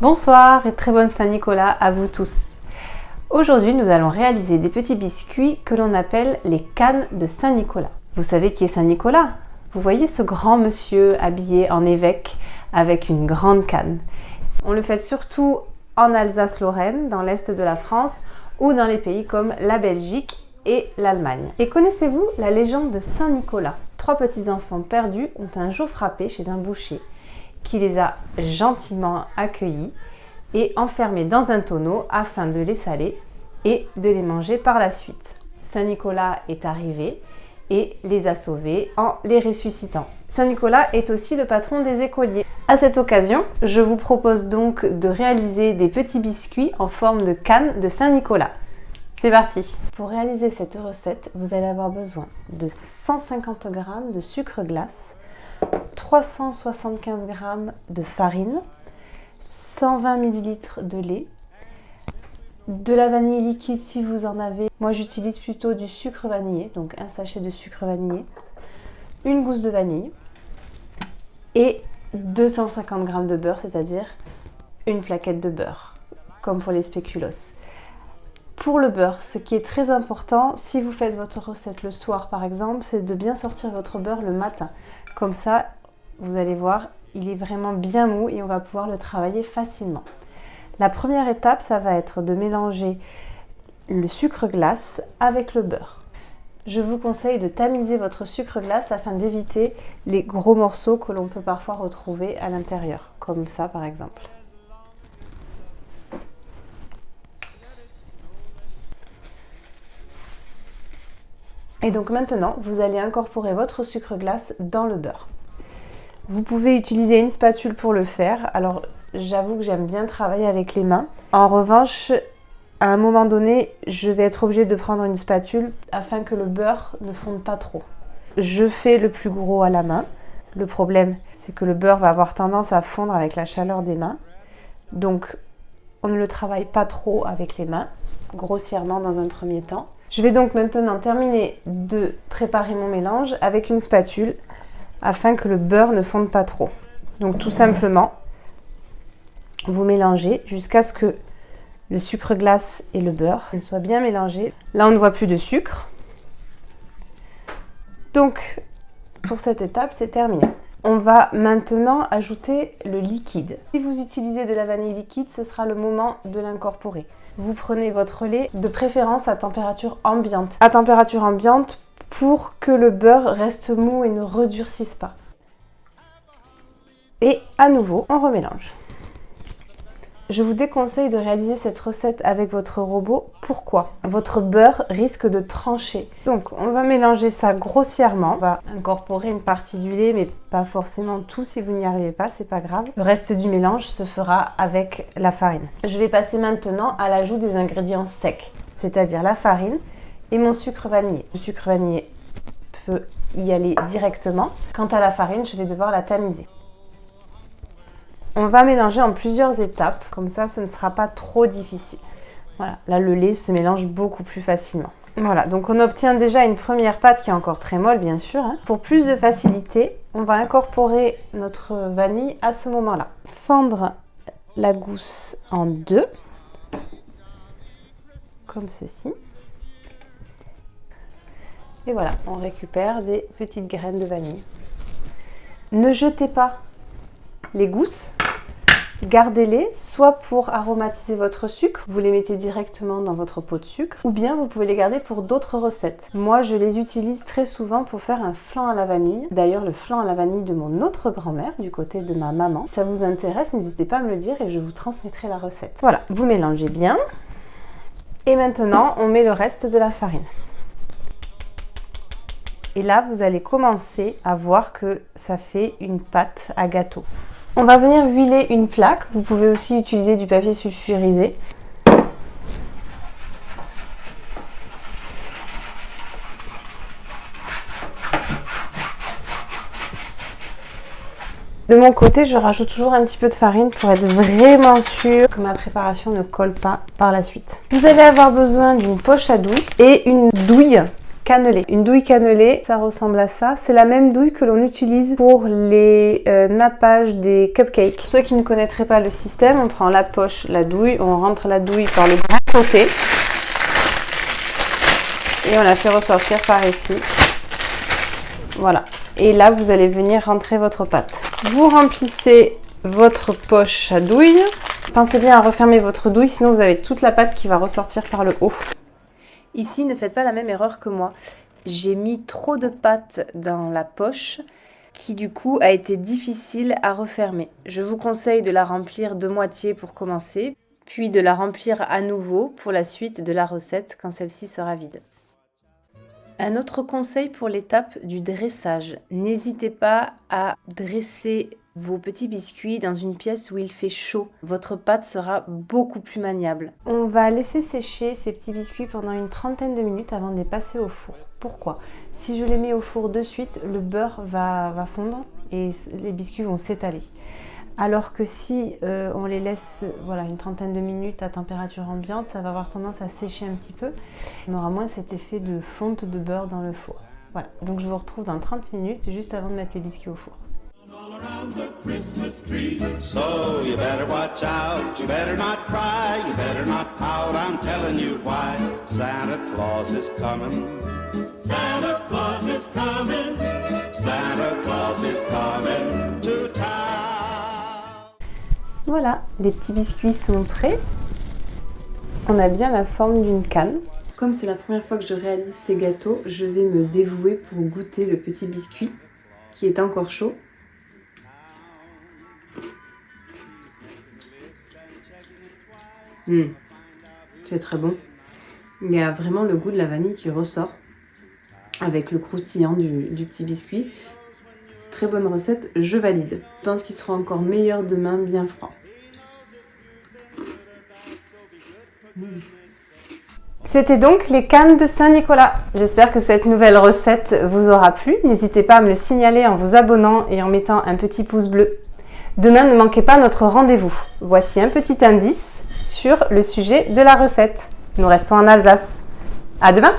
Bonsoir et très bonne Saint-Nicolas à vous tous. Aujourd'hui, nous allons réaliser des petits biscuits que l'on appelle les cannes de Saint-Nicolas. Vous savez qui est Saint-Nicolas? Vous voyez ce grand monsieur habillé en évêque avec une grande canne. On le fait surtout en Alsace-Lorraine, dans l'est de la France ou dans les pays comme la Belgique et l'Allemagne. Et connaissez-vous la légende de Saint-Nicolas? 3 petits enfants perdus ont un jour frappé chez un boucher qui les a gentiment accueillis et enfermés dans un tonneau afin de les saler et de les manger par la suite. Saint-Nicolas est arrivé et les a sauvés en les ressuscitant. Saint-Nicolas est aussi le patron des écoliers. À cette occasion, je vous propose donc de réaliser des petits biscuits en forme de canne de Saint-Nicolas. C'est parti! Pour réaliser cette recette, vous allez avoir besoin de 150 g de sucre glace, 375 g de farine, 120 ml de lait, de la vanille liquide si vous en avez. Moi j'utilise plutôt du sucre vanillé, donc un sachet de sucre vanillé, une gousse de vanille et 250 g de beurre, c'est-à-dire une plaquette de beurre, comme pour les spéculoos. Pour le beurre, ce qui est très important, si vous faites votre recette le soir par exemple, c'est de bien sortir votre beurre le matin. Comme ça, vous allez voir, il est vraiment bien mou et on va pouvoir le travailler facilement. La première étape, ça va être de mélanger le sucre glace avec le beurre. Je vous conseille de tamiser votre sucre glace afin d'éviter les gros morceaux que l'on peut parfois retrouver à l'intérieur, comme ça par exemple. Et donc maintenant, vous allez incorporer votre sucre glace dans le beurre. Vous pouvez utiliser une spatule pour le faire. Alors, j'avoue que j'aime bien travailler avec les mains. En revanche, à un moment donné, je vais être obligée de prendre une spatule afin que le beurre ne fonde pas trop. Je fais le plus gros à la main. Le problème, c'est que le beurre va avoir tendance à fondre avec la chaleur des mains. Donc, on ne le travaille pas trop avec les mains, grossièrement dans un premier temps. Je vais donc maintenant terminer de préparer mon mélange avec une spatule afin que le beurre ne fonde pas trop. Donc tout simplement, vous mélangez jusqu'à ce que le sucre glace et le beurre soient bien mélangés. Là, on ne voit plus de sucre. Donc, pour cette étape, c'est terminé. On va maintenant ajouter le liquide. Si vous utilisez de la vanille liquide, ce sera le moment de l'incorporer. Vous prenez votre lait, de préférence à température ambiante. À température ambiante pour que le beurre reste mou et ne redurcisse pas. Et à nouveau, on remélange. Je vous déconseille de réaliser cette recette avec votre robot. Pourquoi? Votre beurre risque de trancher. Donc, on va mélanger ça grossièrement. On va incorporer une partie du lait, mais pas forcément tout. Si vous n'y arrivez pas, c'est pas grave. Le reste du mélange se fera avec la farine. Je vais passer maintenant à l'ajout des ingrédients secs, c'est-à-dire la farine et mon sucre vanillé. Le sucre vanillé peut y aller directement. Quant à la farine, je vais devoir la tamiser. On va mélanger en plusieurs étapes, comme ça ce ne sera pas trop difficile. Voilà, là le lait se mélange beaucoup plus facilement. Voilà, donc on obtient déjà une première pâte qui est encore très molle bien sûr. Pour plus de facilité, on va incorporer notre vanille à ce moment-là. Fendre la gousse en deux, comme ceci. Et voilà, on récupère des petites graines de vanille. Ne jetez pas les gousses, gardez-les soit pour aromatiser votre sucre, vous les mettez directement dans votre pot de sucre, ou bien vous pouvez les garder pour d'autres recettes. Moi, je les utilise très souvent pour faire un flan à la vanille. D'ailleurs, le flan à la vanille de mon autre grand-mère, du côté de ma maman. Si ça vous intéresse, n'hésitez pas à me le dire et je vous transmettrai la recette. Voilà, vous mélangez bien. Et maintenant, on met le reste de la farine. Et là, vous allez commencer à voir que ça fait une pâte à gâteau. On va venir huiler une plaque. Vous pouvez aussi utiliser du papier sulfurisé. De mon côté, je rajoute toujours un petit peu de farine pour être vraiment sûre que ma préparation ne colle pas par la suite. Vous allez avoir besoin d'une poche à douille et une douille cannelée. Une douille cannelée, ça ressemble à ça. C'est la même douille que l'on utilise pour les nappages des cupcakes. Pour ceux qui ne connaîtraient pas le système, on prend la poche, la douille, on rentre la douille par le grand côté et on la fait ressortir par ici. Voilà. Et là, vous allez venir rentrer votre pâte. Vous remplissez votre poche à douille. Pensez bien à refermer votre douille, sinon vous avez toute la pâte qui va ressortir par le haut. Ici, ne faites pas la même erreur que moi. J'ai mis trop de pâte dans la poche qui du coup a été difficile à refermer. Je vous conseille de la remplir de moitié pour commencer, puis de la remplir à nouveau pour la suite de la recette quand celle-ci sera vide. Un autre conseil pour l'étape du dressage. N'hésitez pas à dresser vos petits biscuits dans une pièce où il fait chaud. Votre pâte sera beaucoup plus maniable. On va laisser sécher ces petits biscuits pendant une trentaine de minutes avant de les passer au four. Pourquoi? Si je les mets au four de suite, le beurre va fondre et les biscuits vont s'étaler. Alors que si on les laisse une trentaine de minutes à température ambiante, ça va avoir tendance à sécher un petit peu. On aura moins cet effet de fonte de beurre dans le four. Voilà, donc je vous retrouve dans 30 minutes juste avant de mettre les biscuits au four. Around the Christmas tree, so you better watch out, you better not cry, you better not pout, I'm telling you why. Santa Claus is coming, Santa Claus is coming, Santa Claus is coming to town. Voilà, les petits biscuits sont prêts. On a bien la forme d'une canne. Comme c'est la première fois que je réalise ces gâteaux, je vais me dévouer pour goûter le petit biscuit qui est encore chaud. C'est très bon. Il y a vraiment le goût de la vanille qui ressort avec le croustillant du petit biscuit. Très bonne recette, je valide. Je pense qu'il sera encore meilleur demain, bien froid. C'était donc les cannes de Saint-Nicolas. J'espère que cette nouvelle recette vous aura plu. N'hésitez pas à me le signaler en vous abonnant et en mettant un petit pouce bleu. Demain, ne manquez pas notre rendez-vous. Voici un petit indice sur le sujet de la recette. Nous restons en Alsace. À demain!